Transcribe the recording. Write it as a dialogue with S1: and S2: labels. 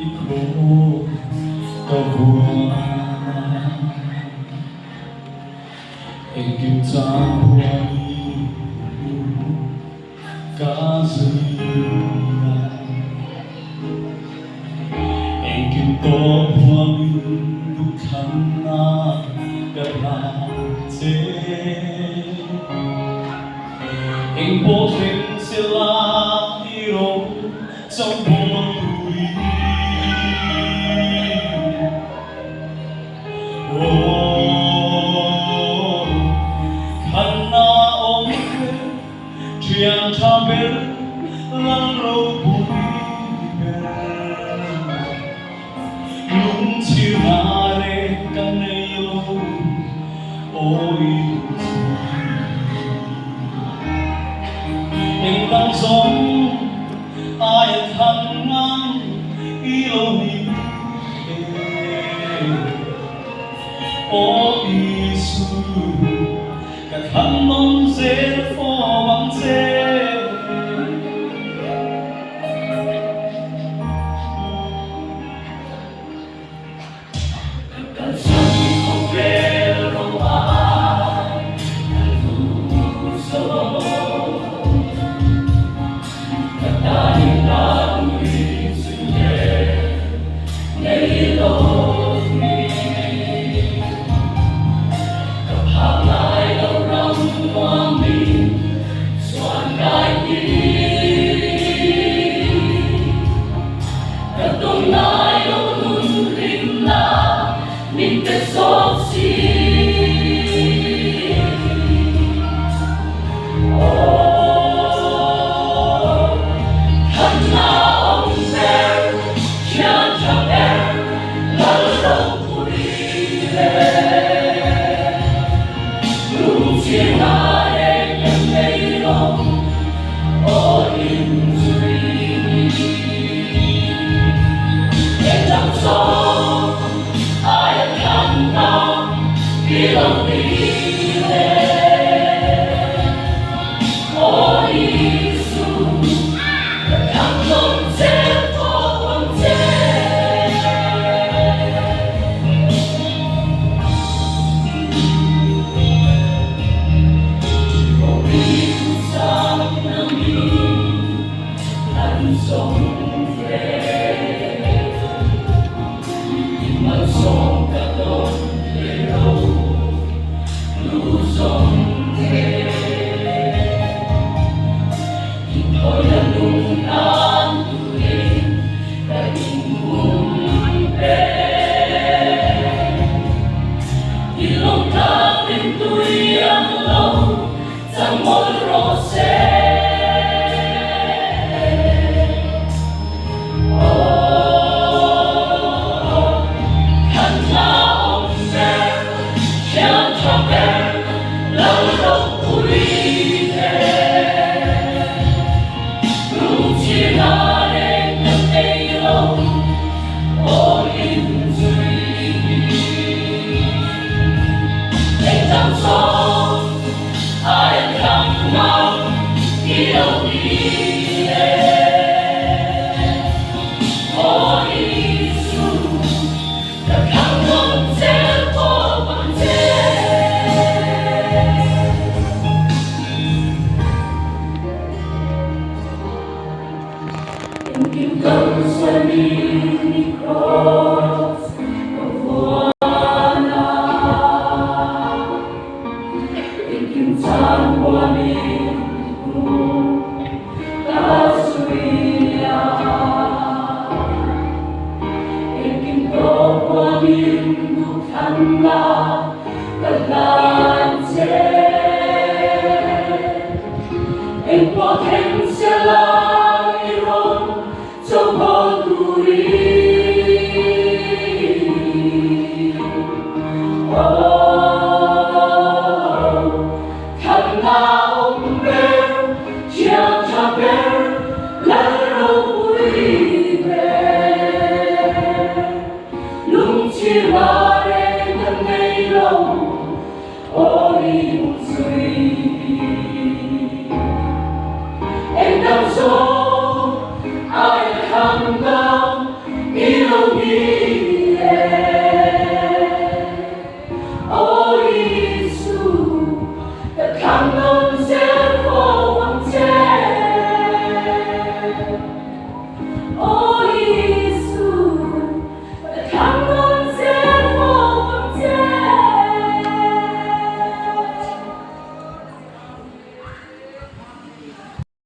S1: Ikut kebuana ingin tahuani kasihnya ingin tahuani bukannya berhati ingin potensi lahir trong buồn tủi khăn na ôm chuyện cha bên lăn lâu bụi lúc chiều nay căn này lâu ôi em đang sống ai thằng ngang yêu mình ô Giêsu cả thằng mong dễ phô bằng dễ cả sống không về đâu ai đủ sâu
S2: Lung chi la re ngân ngây lâu 정말